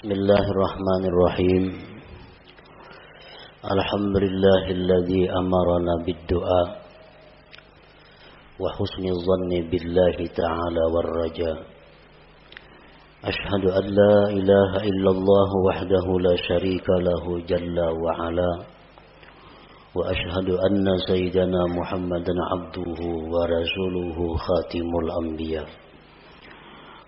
Bismillahirrahmanirrahim. Alhamdulillahilladzi amarana bid-du'a wa husni dhanni billahi ta'ala war-raja. Ashhadu an la ilaha illallah wahdahu la syarika lahu jalla wa ala. Wa ashhadu anna sayyidana Muhammadan abduhu wa rasuluhu khatimul anbiya.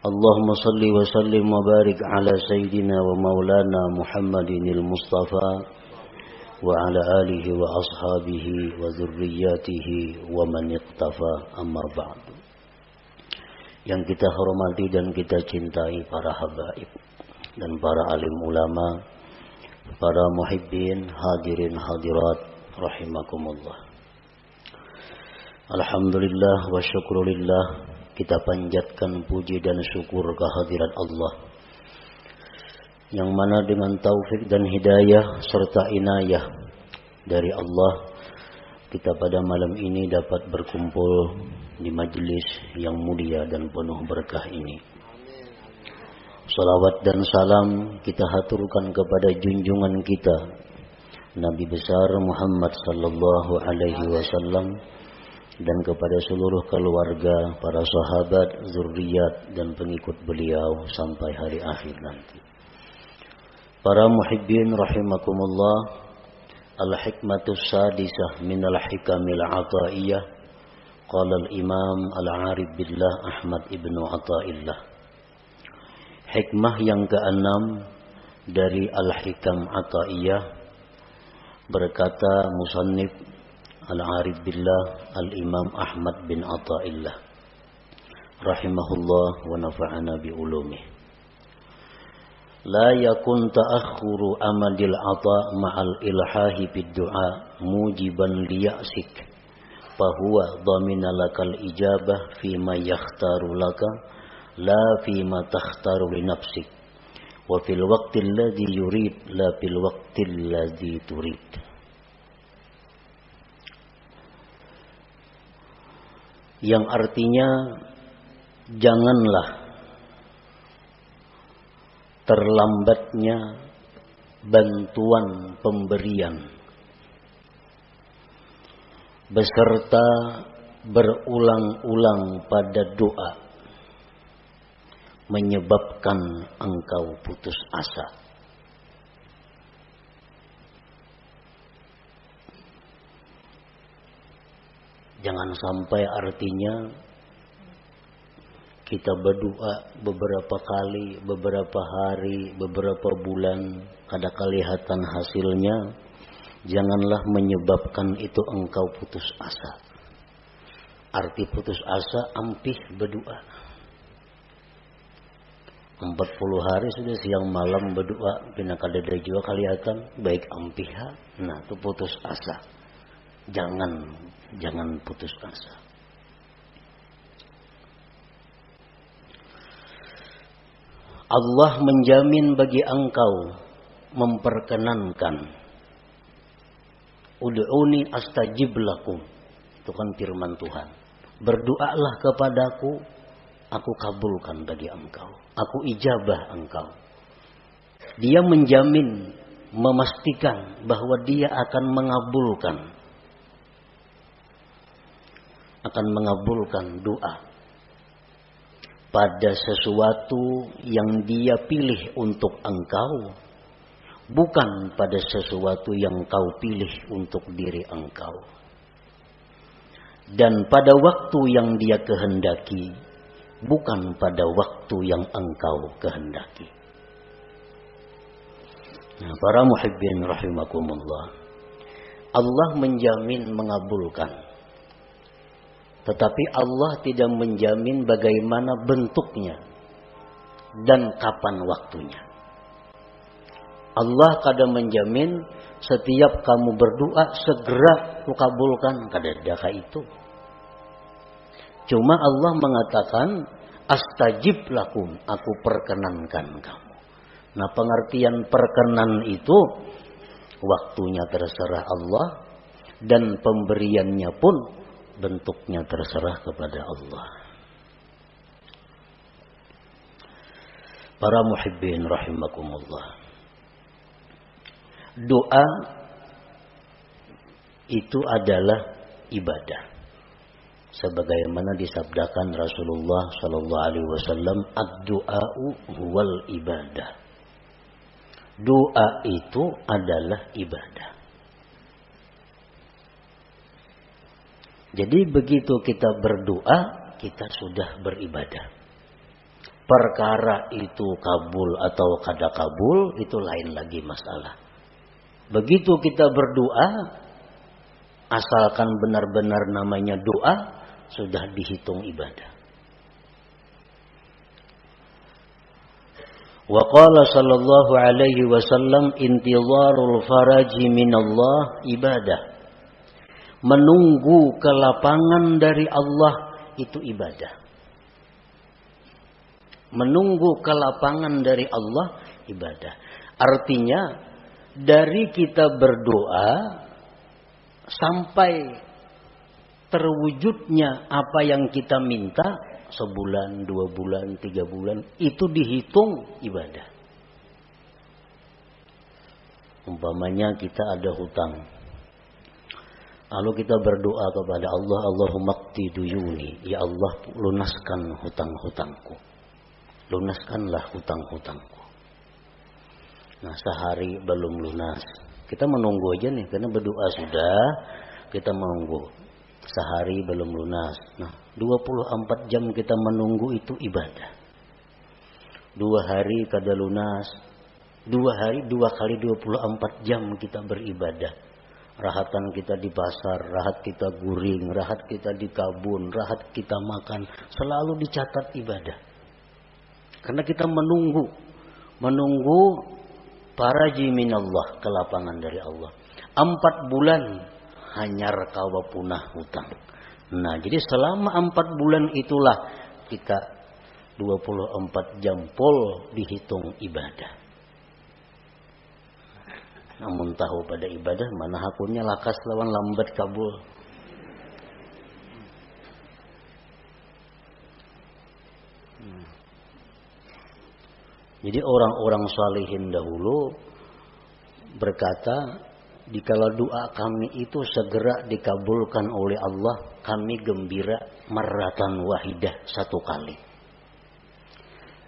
Allahumma salli wa sallim wa barik ala sayyidina wa maulana Muhammadinil Mustafa wa ala alihi wa ashabihi wa zurriyatihi wa man iqtafa, amma ba'du. Yang kita hormati dan kita cintai para habaib dan para alim ulama, para muhibbin, hadirin hadirat rahimakumullah. Alhamdulillah wa syukrulillah, kita panjatkan puji dan syukur kehadirat Allah yang mana dengan taufik dan hidayah serta inayah dari Allah, kita pada malam ini dapat berkumpul di majlis yang mulia dan penuh berkah ini. Salawat dan salam kita haturkan kepada junjungan kita Nabi besar Muhammad sallallahu alaihi wasallam dan kepada seluruh keluarga, para sahabat, zuriat dan pengikut beliau sampai hari akhir nanti. Para muhibbin rahimakumullah, al-hikmatus sadisah minal hikamil ataiyah, qala al-imam al-arif billah Ahmad ibnu Athaillah. Hikmah yang keenam dari al-hikam ataiyah, berkata musannif al-arif billah al-imam Ahmad bin Athaillah rahimahullah wa nafa'ana bi ulumih. La yakun ta'akhuru amadil ata ma'al ilhahi bid du'a mujiban liya'sik fahuwa dhamina lakal ijabah fima yakhtaru laka la fima takhtaru li nafsik wa fil waqtil ladzi yurid la fil waqtil ladzi turid. Yang artinya janganlah terlambatnya bantuan pemberian beserta berulang-ulang pada doa menyebabkan engkau putus asa. Jangan sampai artinya kita berdoa beberapa kali, beberapa hari, beberapa bulan, kada kelihatan hasilnya. Janganlah menyebabkan itu engkau putus asa. Arti putus asa, ampih berdoa. 40 hari sudah siang malam berdoa, pina kada ada juga kelihatan, baik ampih. Nah, itu putus asa. Jangan putus asa. Allah menjamin bagi engkau, memperkenankan. Ud'uni astajib lakum. Itu kan firman Tuhan. Berdoalah kepadaku, aku kabulkan bagi engkau. Aku ijabah engkau. Dia menjamin, memastikan bahwa dia akan mengabulkan doa pada sesuatu yang dia pilih untuk engkau, bukan pada sesuatu yang kau pilih untuk diri engkau, dan pada waktu yang dia kehendaki, bukan pada waktu yang engkau kehendaki. Nah, para muhibbin rahimakumullah, Allah menjamin mengabulkan. Tetapi Allah tidak menjamin bagaimana bentuknya dan kapan waktunya. Allah kadang menjamin setiap kamu berdoa segera kukabulkan, kada ada itu. Cuma Allah mengatakan astajib lakum, aku perkenankan kamu. Nah, pengertian perkenan itu waktunya terserah Allah dan pemberiannya pun bentuknya terserah kepada Allah. Para muhibbin rahimakumullah. Doa itu adalah ibadah. Sebagaimana disabdakan Rasulullah sallallahu alaihi wasallam, ad-du'a'u huwal ibadah. Doa itu adalah ibadah. Jadi begitu kita berdoa, kita sudah beribadah. Perkara itu kabul atau kada kabul, itu lain lagi masalah. Begitu kita berdoa, asalkan benar-benar namanya doa, sudah dihitung ibadah. Wa qala sallallahu alaihi wasallam, intizarul faraji minallah ibadah. Menunggu kelapangan dari Allah itu ibadah. Menunggu kelapangan dari Allah ibadah. Artinya dari kita berdoa sampai terwujudnya apa yang kita minta, sebulan, 2 bulan, 3 bulan, itu dihitung ibadah. Umpamanya kita ada hutang, lalu kita berdoa kepada Allah, Allahumma qdi duyuni, ya Allah lunaskan hutang-hutangku, lunaskanlah hutang-hutangku. Nah, sehari belum lunas, kita menunggu aja nih, karena berdoa sudah, kita menunggu. Sehari belum lunas. Nah, 24 jam kita menunggu itu ibadah. 2 hari kada lunas. 2 hari, 2 kali 24 jam kita beribadah. Rahatan kita di pasar, rahat kita guring, rahat kita di kabun, rahat kita makan, selalu dicatat ibadah. Karena kita menunggu faraji minallah, kelapangan dari Allah. 4 bulan hanyar kawa punah hutang. Nah, jadi selama 4 bulan itulah kita 24 jam pol dihitung ibadah. Namun tahu pada ibadah mana hakunnya lakas lawan lambat kabul. Jadi orang-orang salihin dahulu berkata, dikala doa kami itu segera dikabulkan oleh Allah, kami gembira marratan wahidah, 1 kali.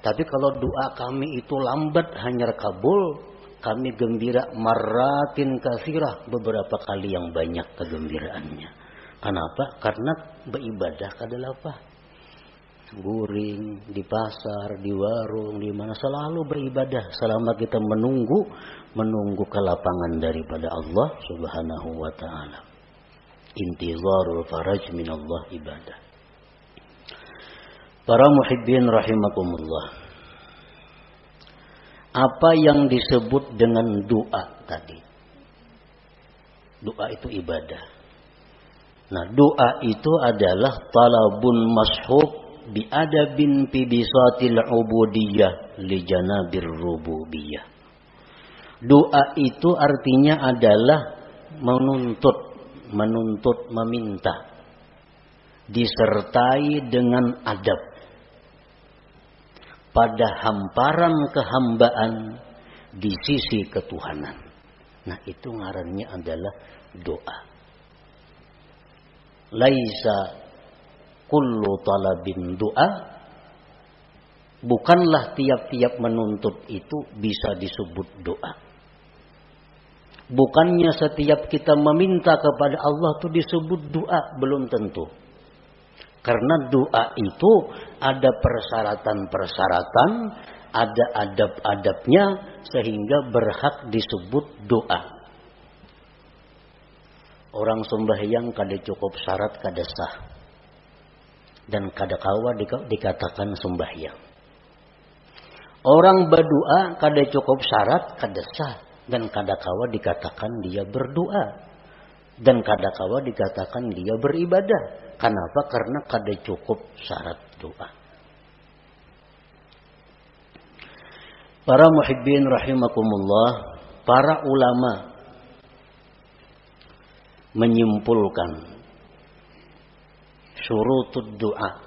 Tapi kalau doa kami itu lambat hanya kabul, kami gembira marratin katsirah, beberapa kali yang banyak kegembiraannya. Kenapa? Karena beribadah adalah apa? Guring di pasar, di warung, di mana selalu beribadah selama kita menunggu kelapangan daripada Allah Subhanahu wa taala. Intizarul faraj minallah ibadah. Para muhibbin rahimakumullah. Apa yang disebut dengan doa tadi? Doa itu ibadah. Nah, doa itu adalah talabun mashhub biadabin fi bisatil ubudiyah li janabir rububiyah. Doa itu artinya adalah menuntut, meminta, disertai dengan adab pada hamparan kehambaan di sisi ketuhanan. Nah, itu ngarannya adalah doa. Laisa kullu talabin doa, bukanlah tiap-tiap menuntut itu bisa disebut doa. Bukannya setiap kita meminta kepada Allah itu disebut doa, belum tentu. Karena doa itu ada persyaratan-persyaratan, ada adab-adabnya sehingga berhak disebut doa. Orang sembahyang kada cukup syarat kada sah. Dan kada kawa dikatakan sembahyang. Orang berdoa kada cukup syarat kada sah, dan kada kawa dikatakan dia berdoa, dan kada kawa dikatakan dia beribadah. Kenapa? Karena kada cukup syarat doa. Para muhibbin rahimakumullah, para ulama menyimpulkan syurutud doa,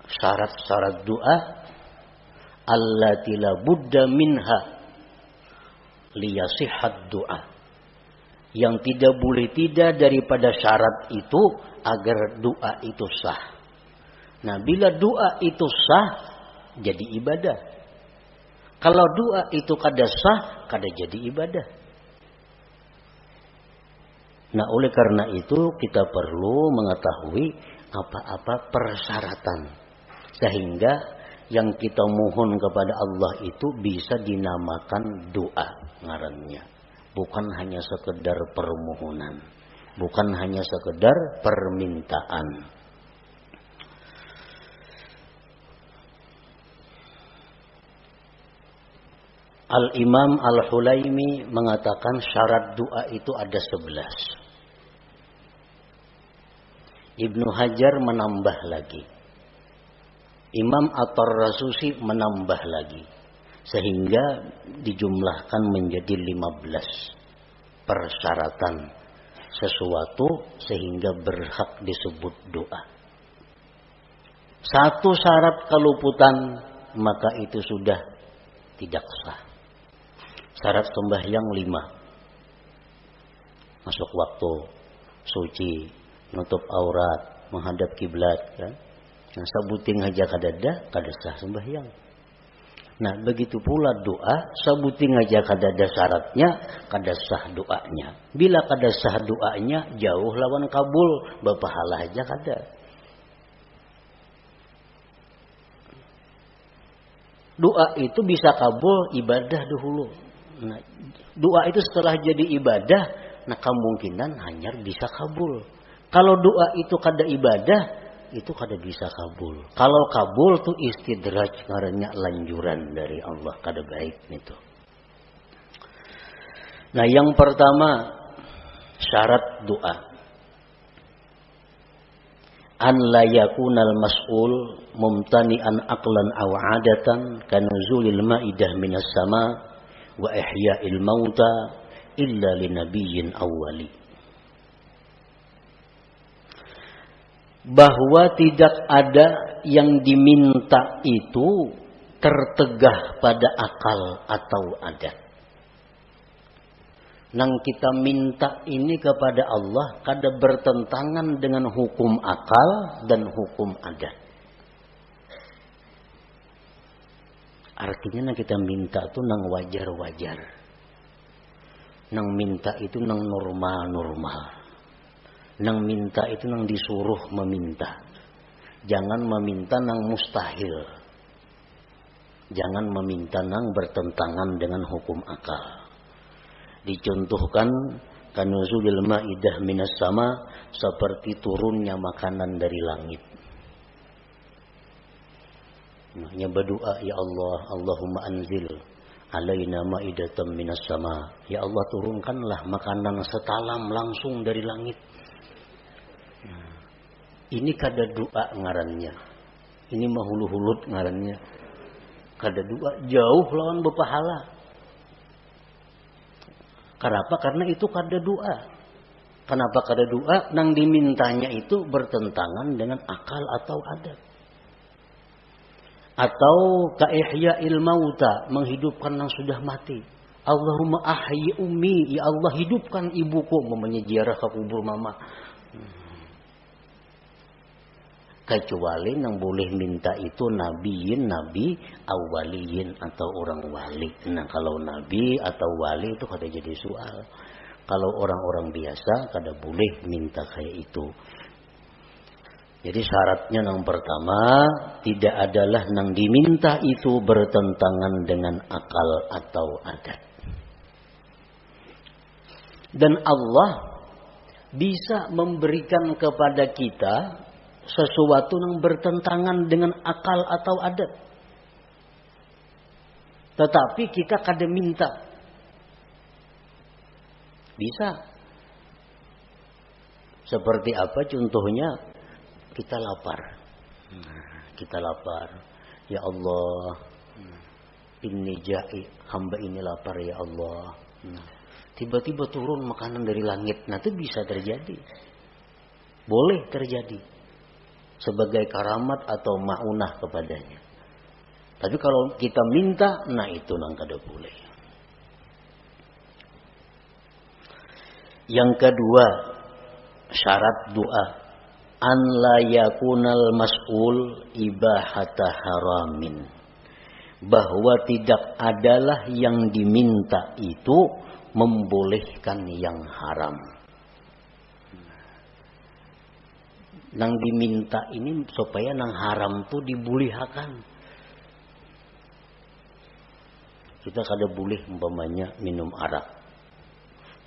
syarat-syarat doa allati la budda minha liyasihhat du'a. Yang tidak boleh tidak daripada syarat itu agar doa itu sah. Nah, bila doa itu sah, jadi ibadah. Kalau doa itu kada sah, kada jadi ibadah. Nah, oleh karena itu kita perlu mengetahui apa-apa persyaratan. Sehingga yang kita mohon kepada Allah itu bisa dinamakan doa ngarannya. Bukan hanya sekedar permohonan. Bukan hanya sekedar permintaan. Al-Imam Al-Hulaimi mengatakan syarat doa itu ada 11. Ibnu Hajar menambah lagi. Imam At-Tarrasusi menambah lagi. Sehingga dijumlahkan menjadi 15 persyaratan sesuatu sehingga berhak disebut doa. Satu syarat keluputan maka itu sudah tidak sah. Syarat sembahyang 5. Masuk waktu, suci, nutup aurat, menghadap kiblat kan. Nah, sabuting aja kadada sah sembahyang. Nah, begitu pula doa, sabuting aja kadada syaratnya, kada sah doanya. Bila kada sah doanya, jauh lawan kabul, berpahala aja kada. Doa itu bisa kabul ibadah dahulu. Nah, doa itu setelah jadi ibadah, nah kemungkinan hanya bisa kabul. Kalau doa itu kada ibadah, itu kada bisa kabul. Kalau kabul tuh istidraj ngarannya lanjuran dari Allah, kada baik itu. Nah, yang pertama syarat doa. An la yakunal mas'ul mumtani'an aqlan aw 'adatan kanuzulil ma'idah minas sama' wa ihya'il mauta illa linabiyyin awwali. Bahwa tidak ada yang diminta itu tertegah pada akal atau adat. Nang kita minta ini kepada Allah kada bertentangan dengan hukum akal dan hukum adat. Artinya nang kita minta itu nang wajar-wajar. Nang minta itu nang normal-normal. Nang minta itu nang disuruh meminta. Jangan meminta nang mustahil. Jangan meminta nang bertentangan dengan hukum akal. Dicontohkan kanuzulil ma'idah minas sama, seperti turunnya makanan dari langit. Maknanya berdoa, ya Allah, Allahumma anzil alaina ma'idatan minas sama. Ya Allah, turunkanlah makanan setalam langsung dari langit. Ini kada doa ngarannya. Ini mahulu-hulut ngarannya. Kada doa, jauh lawan berpahala. Kenapa? Karena itu kada doa. Kenapa kada doa? Nang dimintanya itu bertentangan dengan akal atau adat. Atau ka'ihya'il mauta, menghidupkan yang sudah mati. Allahumma ahyi ummi, ya Allah hidupkan ibuku, memangnya ziarah ke kubur mama. Kecuali yang boleh minta itu nabiyin, nabi, awaliyin atau orang wali. Nah, kalau nabi atau wali itu kada jadi soal. Kalau orang-orang biasa kada boleh minta kayak itu. Jadi syaratnya yang pertama, tidak adalah yang diminta itu bertentangan dengan akal atau adat. Dan Allah bisa memberikan kepada kita sesuatu yang bertentangan dengan akal atau adat. Tetapi kita kada minta. Bisa. Seperti apa contohnya? Kita lapar. Kita lapar. Ya Allah, inni ja'i, hamba ini lapar ya Allah. Tiba-tiba turun makanan dari langit. Nah, itu bisa terjadi. Boleh terjadi. Sebagai karamat atau ma'unah kepadanya. Tapi kalau kita minta, nah itu nang kada boleh. Yang kedua, syarat doa, an la yakunal mas'ul ibahata haramin. Bahwa tidak adalah yang diminta itu membolehkan yang haram. Nang diminta ini supaya nang haram tu dibulihakan. Kita kada boleh umpamanya minum arak,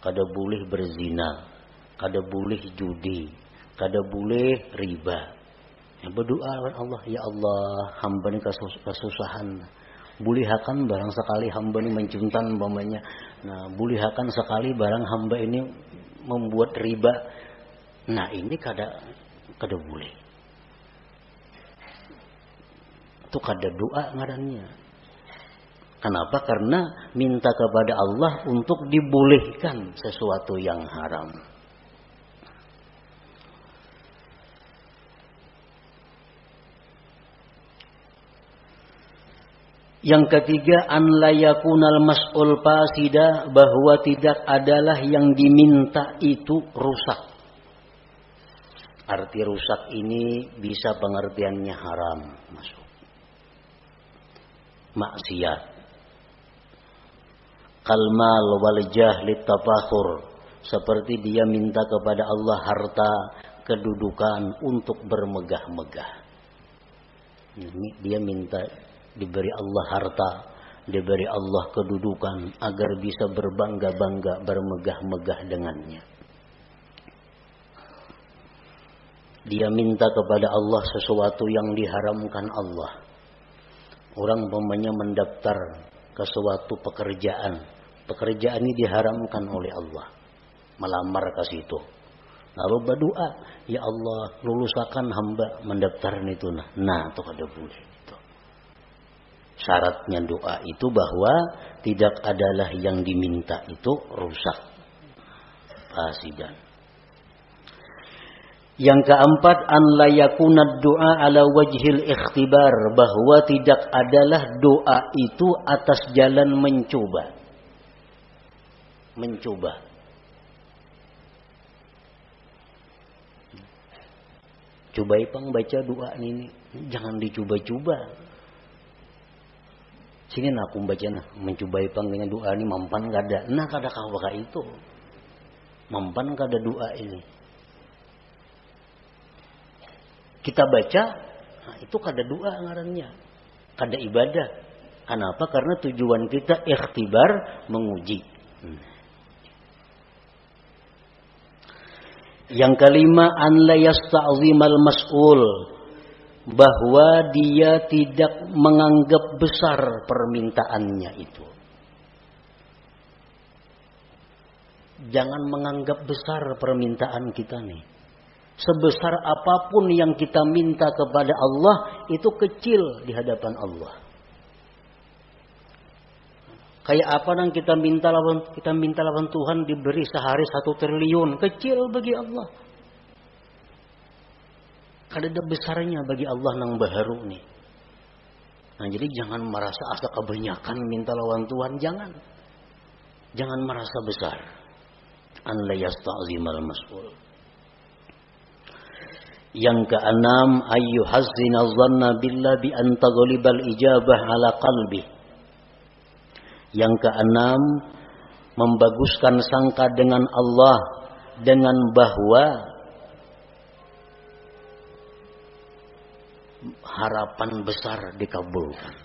kada boleh berzina, kada boleh judi, kada boleh riba. Yang berdoa kepada Allah, ya Allah, hamba ini kesusahan. Bulihakan barang sekali hamba ini mencuntan umpamanya. Nah, bulihakan sekali barang hamba ini membuat riba. Nah, ini kada boleh. Itu kada doa ngarannya. Kenapa? Karena minta kepada Allah untuk dibolehkan sesuatu yang haram. Yang ketiga, an la yakunal mas'ul fasida, bahwa tidak adalah yang diminta itu rusak. Arti rusak ini bisa pengertiannya haram, masuk maksiat. Kalmal wal jahlit tafakhur, seperti dia minta kepada Allah harta, kedudukan untuk bermegah-megah. Dia minta diberi Allah harta, diberi Allah kedudukan agar bisa berbangga-bangga, bermegah-megah dengannya. Dia minta kepada Allah sesuatu yang diharamkan Allah. Orang umpamanya mendaftar ke suatu pekerjaan. Pekerjaan ini diharamkan oleh Allah. Melamar ke situ. Lalu berdoa, ya Allah, lulusakan hamba mendaftar itu. Nah, itu kada boleh. Itu. Syaratnya doa itu bahwa tidak adalah yang diminta itu rusak, fasidan. Yang keempat, an la yakuna doa ala wajhil ikhtibar, bahwa tidak adalah doa itu atas jalan mencoba. Mencoba. Cobai pang baca doa ini, jangan dicoba-coba. Sini aku baca nah, mencobai pang dengan doa ini mampan kada. Nah kada kawaka itu. Mampan kada doa ini. Kita baca, nah itu kada doa ngarannya, kada ibadah. Kenapa? Karena tujuan kita ikhtibar, menguji. Yang kelima, an la yasta'zimal mas'ul, bahwa dia tidak menganggap besar permintaannya itu. Jangan menganggap besar permintaan kita nih. Sebesar apapun yang kita minta kepada Allah, itu kecil di hadapan Allah. Kayak apa yang kita minta lawan Tuhan diberi sehari 1 triliun, kecil bagi Allah. Kada ada besarnya bagi Allah nang baharu nih. Nah, jadi jangan merasa asa kebanyakan minta lawan Tuhan, jangan. Jangan merasa besar. An la yasta'zimal mas'ul. Yang keenam, ayyuhazzina dhanna billah bi an taghlibal ijabah ala qalbi. Yang keenam, membaguskan sangka dengan Allah dengan bahwa harapan besar dikabulkan.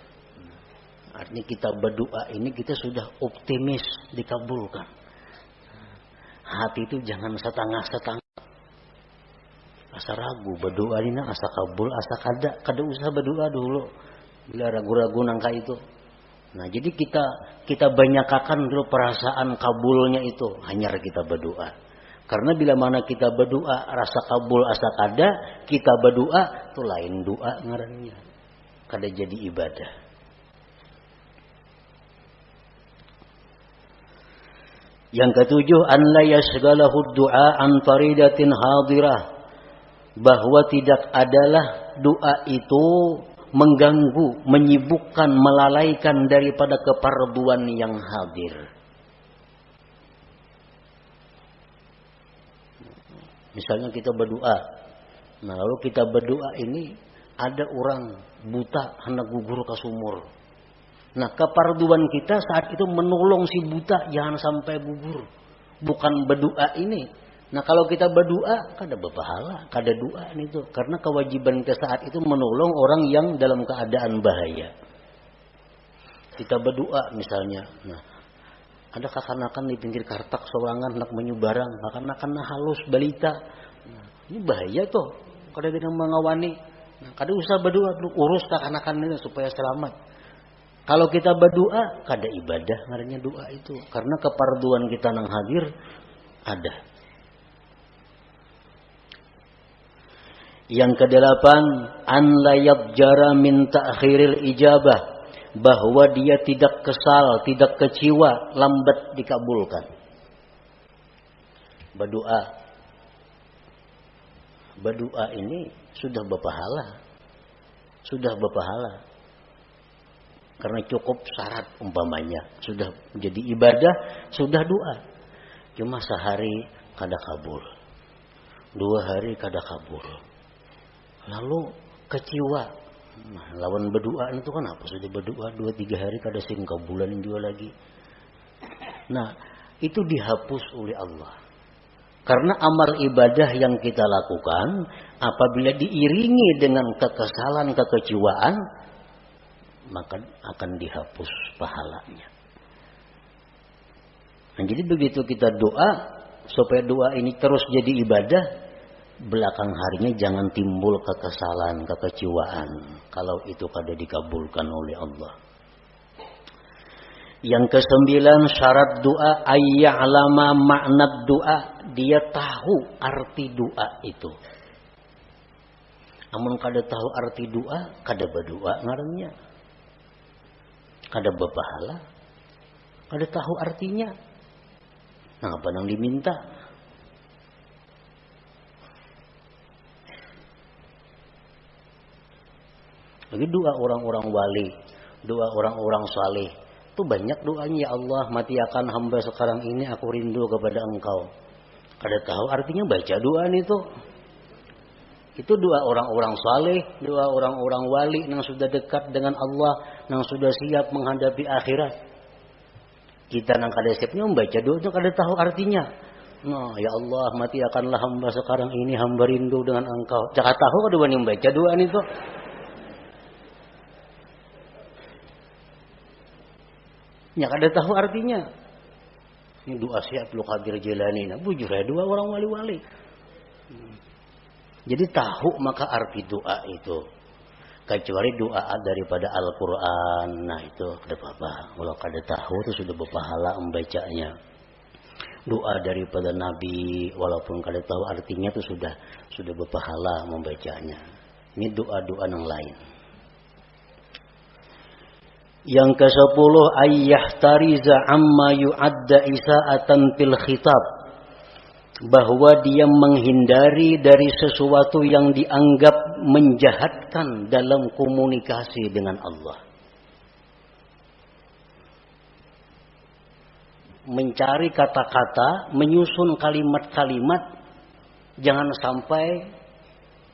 Artinya kita berdoa ini kita sudah optimis dikabulkan. Hati itu jangan setengah-setengah. Asa ragu berdoa ini asa kabul asa kada usah berdoa dulu bila ragu-ragu nangka itu. Nah, jadi kita banyakakan dulu perasaan kabulnya itu, hanya kita berdoa. Karena bila mana kita berdoa rasa kabul asa kada, kita berdoa itu lain doa ngarannya. Kada jadi ibadah. Yang ketujuh, an la yashghalahu du'a an faridatin hadirah, bahwa tidak adalah doa itu mengganggu, menyibukkan, melalaikan daripada keparduan yang hadir. Misalnya kita berdoa. Nah, lalu kita berdoa ini ada orang buta hendak gugur ke sumur. Nah, keparduan kita saat itu menolong si buta jangan sampai gugur. Bukan berdoa ini. Nah, kalau kita berdoa kada berpahala, kada doa itu. Karena kewajiban kita saat itu menolong orang yang dalam keadaan bahaya. Kita berdoa misalnya. Nah, ada kakanakan di pinggir kartak sorangan hendak menyubarang, kakanakan halus balita. Nah, ini bahaya tuh. Kada ada yang mengawani. Nah, kada usah berdoa dulu, urus kakanakan ini supaya selamat. Kalau kita berdoa, kada ibadah ngarannya doa itu. Karena keparduan kita nang hadir ada. Yang kedelapan, an la yabjara min ta'khiril ijabah, bahwa dia tidak kesal, tidak kecewa lambat dikabulkan. Berdoa ini sudah berpahala. Sudah berpahala. Karena cukup syarat umpamanya. Sudah menjadi ibadah, sudah doa. Cuma sehari kada kabul. 2 hari kada kabul. Lalu kecewa. Nah, lawan berdoa itu kan apa? Sudah berdoa 2-3 hari kada sing kabulan juga lagi. Nah, itu dihapus oleh Allah. Karena amal ibadah yang kita lakukan apabila diiringi dengan kekesalan, kekecewaan, maka akan dihapus pahalanya. Nah, jadi begitu kita doa supaya doa ini terus jadi ibadah, belakang harinya jangan timbul kekesalan, kekecewaan kalau itu kada dikabulkan oleh Allah. Yang ke-9, syarat doa ayya'lama makna doa, dia tahu arti doa itu. Amun kada tahu arti doa, kada berdoa ngarannya. Kada berpahala. Kada tahu artinya. Nah, apa yang diminta? Lagi doa orang-orang wali, doa orang-orang saleh. Itu banyak doanya, ya Allah, matiakan hamba sekarang ini, aku rindu kepada Engkau. Kada tahu artinya baca doa itu. Itu doa orang-orang saleh, doa orang-orang wali yang sudah dekat dengan Allah, yang sudah siap menghadapi akhirat. Kita nang kada siapnya membaca doa itu kada tahu artinya. Nah, ya Allah, matiakanlah hamba sekarang ini, hamba rindu dengan Engkau. Jangan tahu kada wani membaca doa itu. Ya kada tahu artinya. Ini doa siap lu Qadir Jilani. Nah, bujur ya doa orang wali-wali. Jadi tahu maka arti doa itu. Kecuali doa daripada Al-Quran. Nah itu kada apa-apa. Kalau kada tahu itu sudah berpahala membacanya. Doa daripada Nabi, walaupun kada tahu artinya itu sudah berpahala membacanya. Ini doa-doa yang lain. Yang ke-10, ayyahtariza amma yu'adda isa'atan fil khitab, bahwa dia menghindari dari sesuatu yang dianggap menjahatkan dalam komunikasi dengan Allah. Mencari kata-kata, menyusun kalimat-kalimat, jangan sampai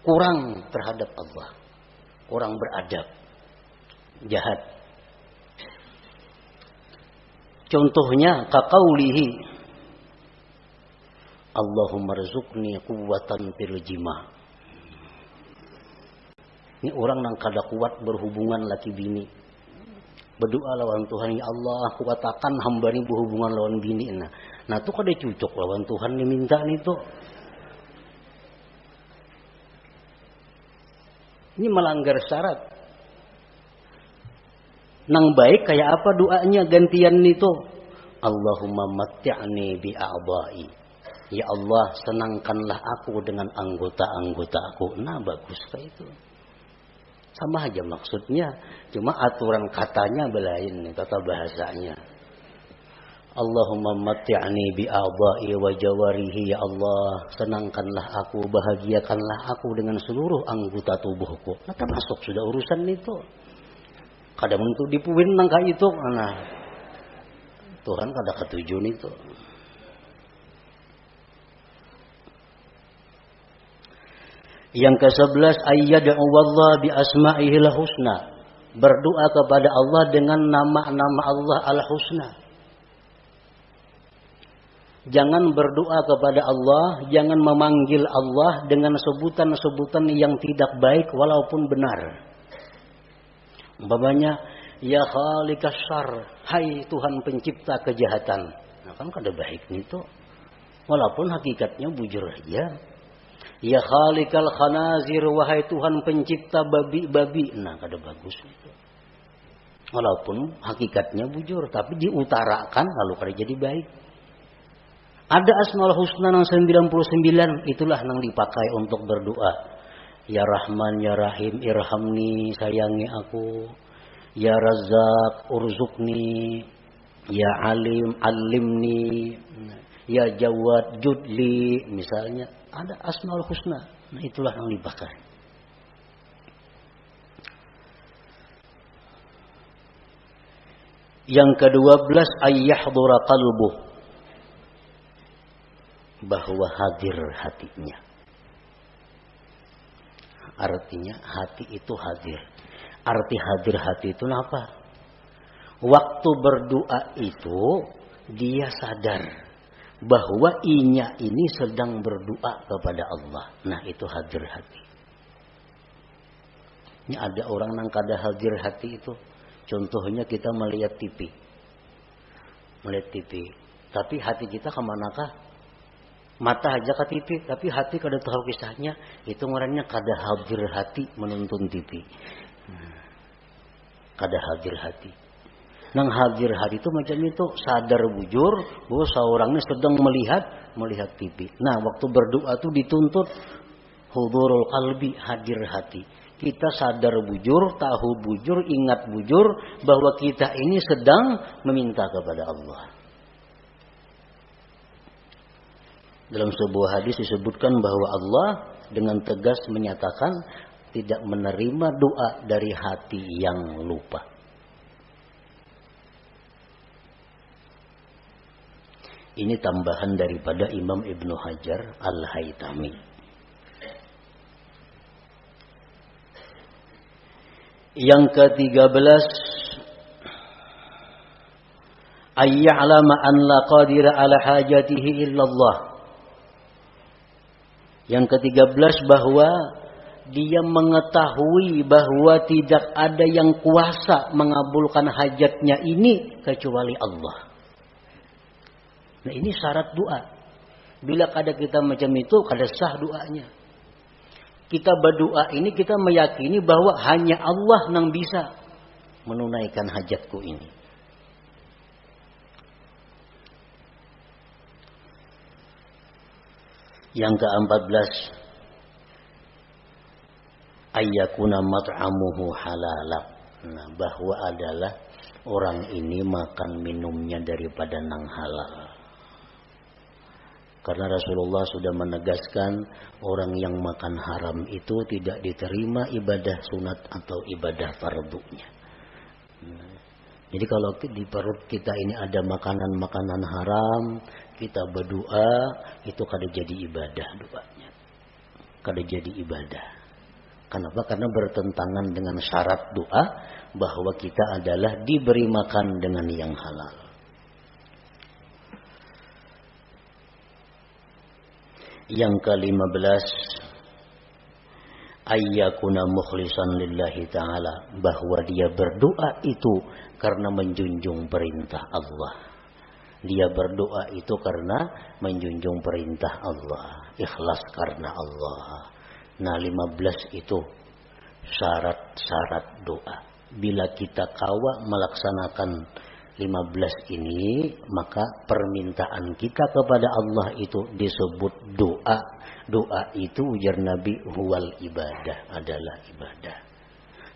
kurang terhadap Allah, kurang beradab, jahat. Contohnya kaqaulihi Allahumma rzuqni quwwatan fil jima'. Ini orang yang kada kuat berhubungan laki bini. Berdoa lawan Tuhan, ya Allah kuatakan hamba ini berhubungan lawan bini. Nah itu kada cocok lawan Tuhan diminta itu. Ini melanggar syarat. Nang baik kayak apa doanya gantian itu? Allahumma matti'ni bi a'dha'i. Ya Allah, senangkanlah aku dengan anggota-anggota aku. Nah, bagus kayak itu. Sama aja maksudnya, cuma aturan katanya belain, tata bahasanya. Allahumma matti'ni bi'a'dha'i wa jawarihi, ya Allah, senangkanlah aku, bahagiakanlah aku dengan seluruh anggota tubuhku. Nah, termasuk sudah urusan itu. Kadang untuk dipuin nangka itu, nah Tuhan kada ketujuan itu. Yang ke-11, ayyad'u wallah bi asma'ihil husna. Berdoa kepada Allah dengan nama-nama Allah al-husna. Jangan berdoa kepada Allah, jangan memanggil Allah dengan sebutan-sebutan yang tidak baik walaupun benar. Umpamanya, ya khaliqas syarr, hai Tuhan pencipta kejahatan. Nah, kan kada baik itu. Walaupun hakikatnya bujur aja. Ya khaliqal khanazir, wahai Tuhan pencipta babi-babi. Nah, kada bagus itu. Walaupun hakikatnya bujur, tapi diutarakan lalu kada jadi baik. Ada Asmaul Husna yang 99, itulah yang dipakai untuk berdoa. Ya Rahman, Ya Rahim, irhamni, sayangi aku. Ya Razzaq, urzukni. Ya Alim, alimni. Ya Jawad, judli. Misalnya, ada Asmaul Husna. Nah, itulah yang dipakai. Yang ke-12, ayyahdura qalbuh. Bahwa hadir hatinya. Artinya hati itu hadir. Arti hadir hati itu apa? Waktu berdoa itu dia sadar bahwa inya ini sedang berdoa kepada Allah. Nah, itu hadir hati. Ini ada orang yang kada hadir hati itu. Contohnya kita melihat TV. Melihat TV. Tapi hati kita kemanakah? Mata aja ke TV, tapi hati kada tahu kisahnya. Itu orangnya kada hadir hati menonton TV. Kada hadir hati. Nang hadir hati itu macam itu, sadar bujur bahwa seorangnya sedang melihat TV. Nah, waktu berdoa itu dituntut hudurul qalbi, hadir hati. Kita sadar bujur, tahu bujur, ingat bujur bahwa kita ini sedang meminta kepada Allah. Dalam sebuah hadis disebutkan bahwa Allah dengan tegas menyatakan tidak menerima doa dari hati yang lupa. Ini tambahan daripada Imam Ibnu Hajar Al-Haytami. Yang ke-13, ayya'lama an la qadira ala hajatihi illallah. Yang ke-13, bahwa dia mengetahui bahwa tidak ada yang kuasa mengabulkan hajatnya ini kecuali Allah. Nah, ini syarat doa. Bila kada kita macam itu, kada sah doanya. Kita berdoa ini kita meyakini bahwa hanya Allah yang bisa menunaikan hajatku ini. Yang ke-14, ayyakuna mat'amuhu halala. Nah, bahwa adalah orang ini makan minumnya daripada nang halal. Karena Rasulullah sudah menegaskan orang yang makan haram itu tidak diterima ibadah sunat atau ibadah fardunya. Jadi kalau di perut kita ini ada makanan-makanan haram, kita berdoa, itu kada jadi ibadah doanya. Kada jadi ibadah. Kenapa? Karena bertentangan dengan syarat doa bahwa kita adalah diberi makan dengan yang halal. Yang ke-15, ayyakuna mukhlisan lillahi ta'ala, bahwa dia berdoa itu karena menjunjung perintah Allah. Dia berdoa itu karena menjunjung perintah Allah, ikhlas karena Allah. Nah, 15 itu syarat-syarat doa. Bila kita kawa melaksanakan 15 ini, maka permintaan kita kepada Allah itu disebut doa. Doa itu ujar Nabi huwal ibadah, adalah ibadah.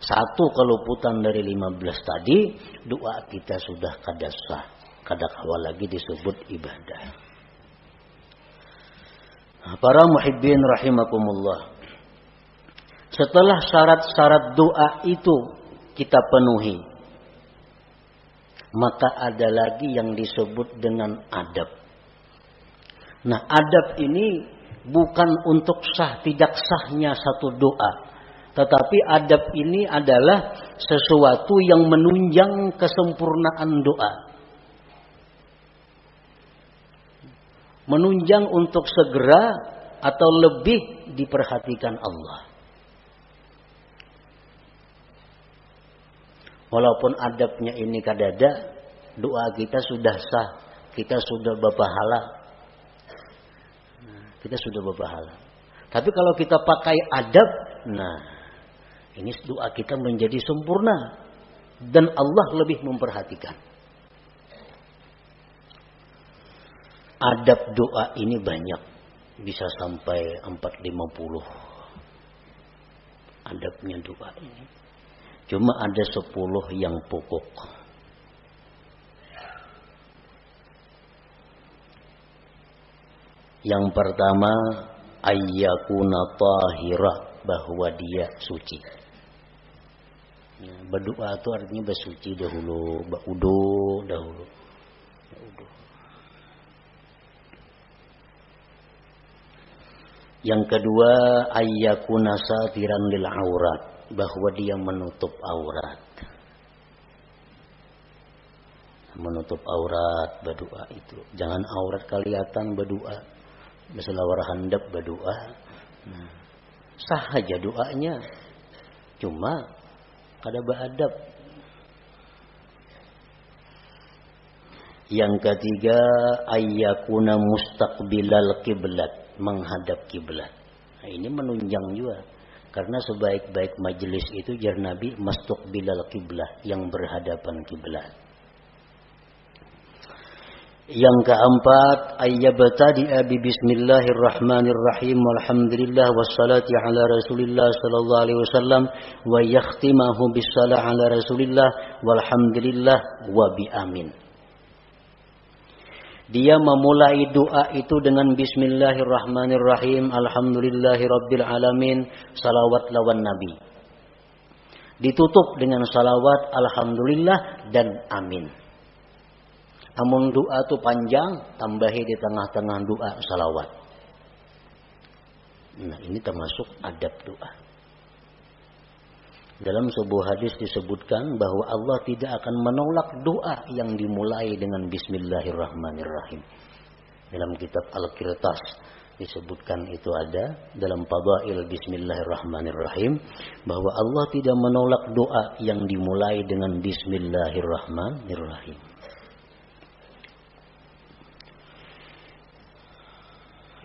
Satu keluputan dari 15 tadi, doa kita sudah kada sah, Kada kawal lagi disebut ibadah. Nah, para muhibbin rahimakumullah. Setelah syarat-syarat doa itu kita penuhi, maka ada lagi yang disebut dengan adab. Nah, adab ini bukan untuk sah tidak sahnya satu doa, tetapi adab ini adalah sesuatu yang menunjang kesempurnaan doa. Menunjang untuk segera atau lebih diperhatikan Allah. Walaupun adabnya ini kadada, doa kita sudah sah, kita sudah berpahala. Kita sudah berpahala. Tapi kalau kita pakai adab, nah ini doa kita menjadi sempurna dan Allah lebih memperhatikan. Adab doa ini banyak, bisa sampai 450 adabnya doa ini. Cuma ada 10 yang pokok. Yang pertama, ayyakuna tahira, bahwa dia suci. Nah, berdoa itu artinya bersuci dahulu, berudu dahulu. Yang kedua, ayyakuna satiran lil aurat, bahwa dia menutup aurat. Menutup aurat berdoa itu. Jangan aurat kelihatan berdoa. Beselawar handap berdoa. Nah, sah aja doanya. Cuma kada beradab. Yang ketiga, ayyakuna mustaqbilal kiblat, menghadap kiblat. Nah, ini menunjang juga. Karena sebaik-baik majelis itu jar Nabi mustaqbilal kiblat, yang berhadapan kiblat. Yang keempat, ayyabtadi'a bi bismillahirrahmanirrahim walhamdulillah wassalati ala rasulillah sallallahu alaihi wasallam wa yakhtimahu bissalah ala rasulillah walhamdulillah wa bi amin. Dia memulai doa itu dengan bismillahirrahmanirrahim, alhamdulillahirabbil alamin, salawat lawan nabi. Ditutup dengan salawat, alhamdulillah dan amin. Amun doa itu panjang, tambahi di tengah-tengah doa salawat. Nah, ini termasuk adab doa. Dalam sebuah hadis disebutkan bahwa Allah tidak akan menolak doa yang dimulai dengan bismillahirrahmanirrahim. Dalam kitab Al-Qirtas disebutkan itu ada dalam Fadail bismillahirrahmanirrahim bahwa Allah tidak menolak doa yang dimulai dengan bismillahirrahmanirrahim.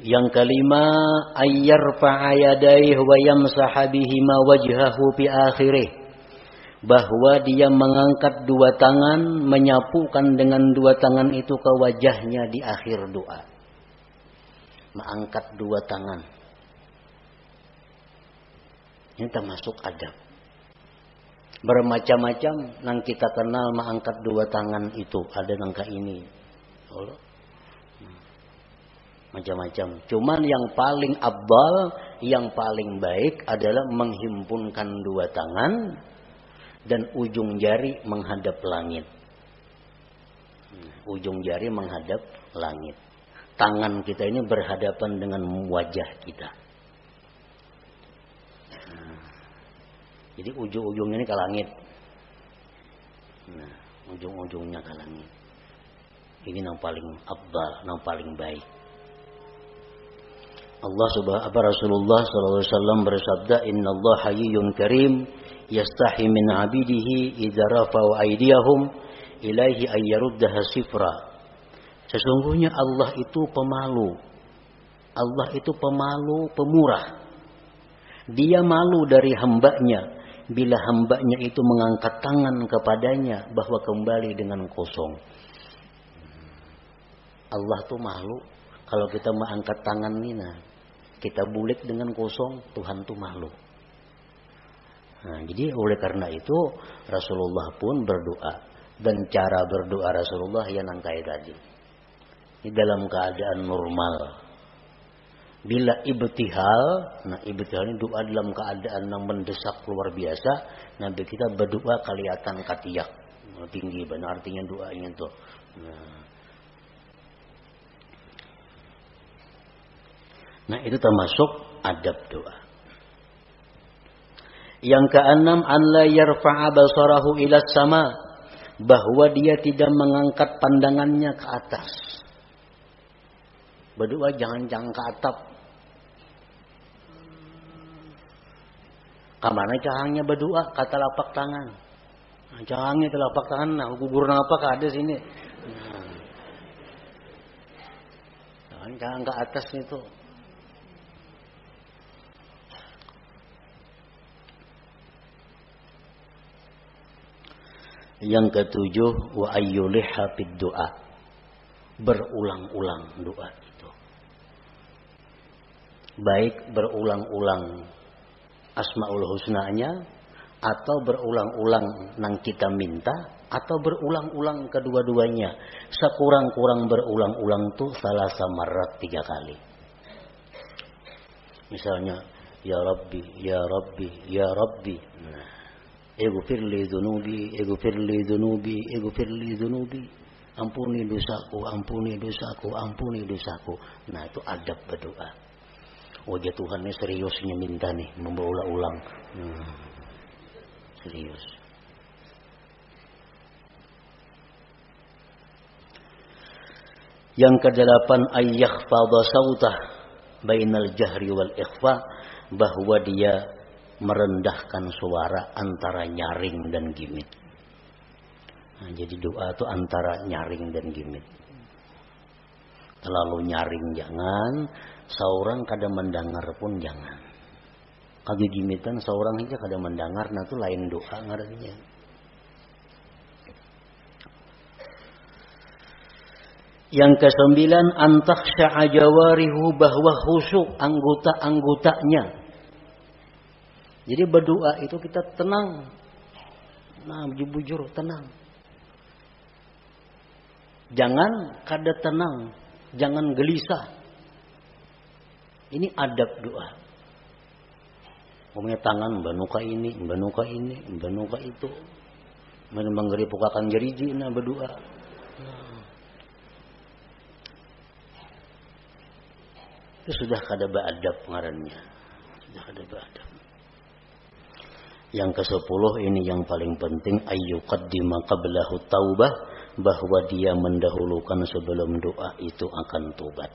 Yang kelima, ayyarfa'a yadayhi wa yamsaha bihima wajhahu fi akhirih, bahwa dia mengangkat dua tangan, menyapukan dengan dua tangan itu ke wajahnya di akhir doa. Mengangkat dua tangan. Ini termasuk adab. Bermacam-macam nang kita kenal mengangkat dua tangan itu, ada nangka ini. Allah. Macam-macam. Cuman yang paling abdal, yang paling baik adalah menghimpunkan dua tangan dan ujung jari menghadap langit. Ujung jari menghadap langit. Tangan kita ini berhadapan dengan wajah kita. Jadi ujung-ujungnya ini ke langit. Nah, ujung-ujungnya ke langit. Ini yang paling abdal, yang paling baik. Rasulullah SAW bersabda, Inna Allah hayyun karim yastahi min abidihi idza rafa'u aydiyahum ilaihi ayyaruddaha sifra. Sesungguhnya Allah itu pemalu. Allah itu pemalu, pemurah. Dia malu dari hambanya bila hambanya itu mengangkat tangan kepadanya bahwa kembali dengan kosong. Allah tuh malu kalau kita mengangkat tangan ini, nah, kita bulik dengan kosong, Tuhan tuh malu. Nah, jadi oleh karena itu Rasulullah pun berdoa, Dan cara berdoa Rasulullah yang nangkai tadi. Ini dalam keadaan normal. Bila ibtihal, nah ibtihal ini doa dalam keadaan yang mendesak luar biasa, Nabi kita berdoa kelihatan katiyak tinggi, benar artinya doanya itu. Nah itu termasuk adab doa. Yang keenam, an la yarfa'a basarahu ila sama, bahwa dia tidak mengangkat pandangannya ke atas. Berdoa jangan ke atap. Kamana cahangnya berdoa kata lapak tangan. Nah, cahangnya telapak tangan, nah gugur apa ke ada sini. Nah, jangan ke atas itu. Yang ketujuh, wa ayyuliha fid doa, berulang-ulang doa itu. Baik berulang-ulang Asmaul Husna-nya, atau berulang-ulang nang kita minta, atau berulang-ulang kedua-duanya. Sekurang-kurang berulang-ulang tuh salah samarat 3 kali. Misalnya, Ya Rabbi, Ya Rabbi, Ya Rabbi. Nah, Ighfirli dhunubi, Ighfirli dhunubi, Ighfirli dhunubi. Ampuni dosaku, ampuni dosaku, ampuni dosaku. Nah itu adab berdoa. Wajah Tuhan ini seriusnya minta nih, memberulang-ulang. Serius. Yang ke-8, ayyakhfadha sautah bainal jahri wal ikhfa, bahwa dia merendahkan suara antara nyaring dan gimit. Nah, jadi doa itu antara nyaring dan gimit. Terlalu nyaring jangan, seorang kada mendengar pun jangan. Kagi gimitan seorang aja kada mendengar, nah itu lain doa ngarannya. Yang ke-9, antakhsha'a jawarihu, bahwa khusyuk anggota-anggotanya. Jadi berdoa itu kita tenang. Nah, bujur tenang. Jangan kada tenang, jangan gelisah. Ini adab doa. Umumnya tangan banuka ini, banuka ini, banuka itu. Menggeri pukakan jeriji nah berdoa. Itu sudah kada beadab ngarannya. Sudah kada beadab. Yang ke-10 ini yang paling penting, ayyuqaddima qablahu taubah, bahwa dia mendahulukan sebelum doa itu akan tobat.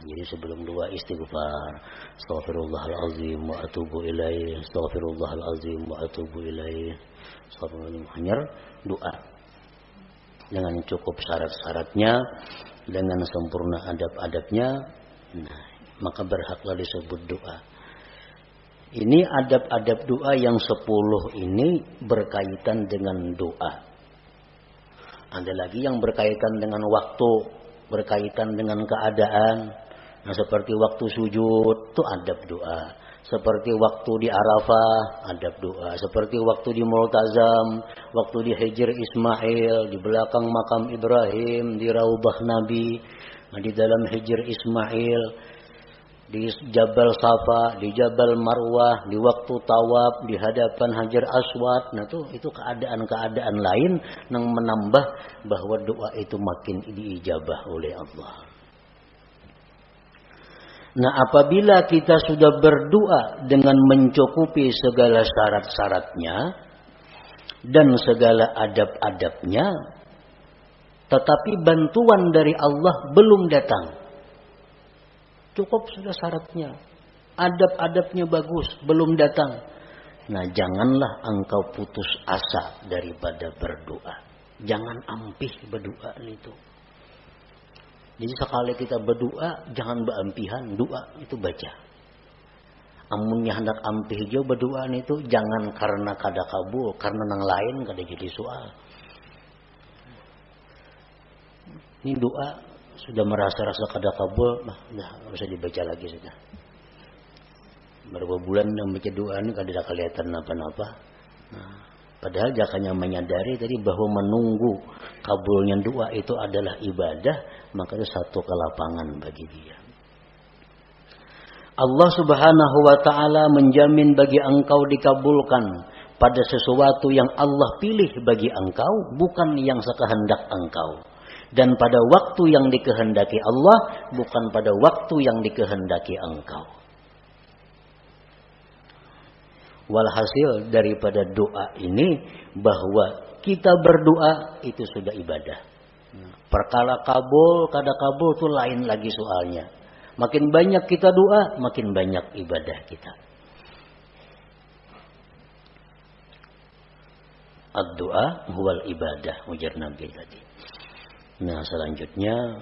Jadi sebelum doa istighfar, astaghfirullahalazim wa atubu ilaih, astaghfirullahalazim wa atubu ilaih. Hanya doa dengan cukup syarat-syaratnya, dengan sempurna adab-adabnya, nah, maka berhaklah disebut doa. Ini adab-adab doa yang 10 ini berkaitan dengan doa. Ada lagi yang berkaitan dengan waktu, berkaitan dengan keadaan. Nah, seperti waktu sujud itu adab doa. Seperti waktu di Arafah adab doa. Seperti waktu di Multazam, waktu di Hijr Ismail, di belakang makam Ibrahim, di Raubah Nabi, di dalam Hijr Ismail, di Jabal Safa, di Jabal Marwah, di waktu tawaf, di hadapan Hajar Aswad. Nah itu keadaan-keadaan lain yang menambah bahwa doa itu makin diijabah oleh Allah. Nah apabila kita sudah berdoa dengan mencukupi segala syarat-syaratnya dan segala adab-adabnya, tetapi bantuan dari Allah belum datang. Cukup sudah syaratnya. Adab-adabnya bagus, belum datang. Nah, janganlah engkau putus asa daripada berdoa. Jangan ampih berdoa itu. Jadi sekali kita berdoa, jangan beampihan, doa itu baca. Amunnya hendak ampih jo berdoa itu, jangan karena kada kabul, karena nang lain kada jadi soal. Ini doa sudah merasa-rasa kada kabul, nah enggak usah dibaca lagi sudah. Berapa bulan yang baca doa ini kada kelihatan apa-apa. Nah, Padahal jakanya menyadari tadi bahwa menunggu kabulnya doa itu adalah ibadah, maka itu satu kelapangan bagi dia. Allah Subhanahu wa taala menjamin bagi engkau dikabulkan pada sesuatu yang Allah pilih bagi engkau, bukan yang sekehendak engkau. Dan pada waktu yang dikehendaki Allah, bukan pada waktu yang dikehendaki engkau. Walhasil daripada doa ini, bahwa kita berdoa itu sudah ibadah. Perkara kabul, kada kabul itu lain lagi soalnya. Makin banyak kita doa, makin banyak ibadah kita. Ad-doa huwal ibadah, ujar Nabi tadi. Nah, selanjutnya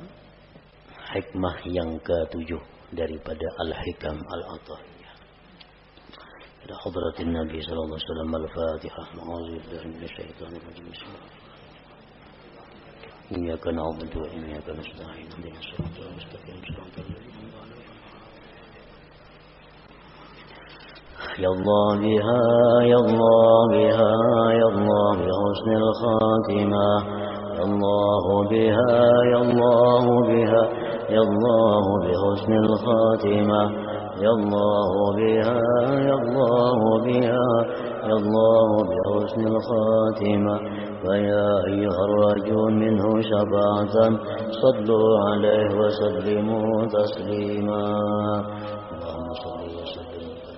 hikmah yang ke-7 daripada Al-Hikam Al-Athahiyah. Ila hadratin Nabi sallallahu alaihi wasallam Al-Fatihah. A'udzu billahi minasyaitonir rajim. Iyyaka na'budu wa iyyaka nasta'in. Ihdinas siratal mustaqim. Shiratal ladzina an'amta 'alaihim. Ya Allah biha, ya Allah biha, ya Allah bi husnil khatimah. Ya Allah biha, ya Allah biha, ya Allah bi husnil khatimah. Ya Allah biha, ya Allah biha, ya Allah bi husnil khatimah. فيا أيها الرجل منه شفاعة صلوا عليه وسلموا تسليما اللهم صل وسلم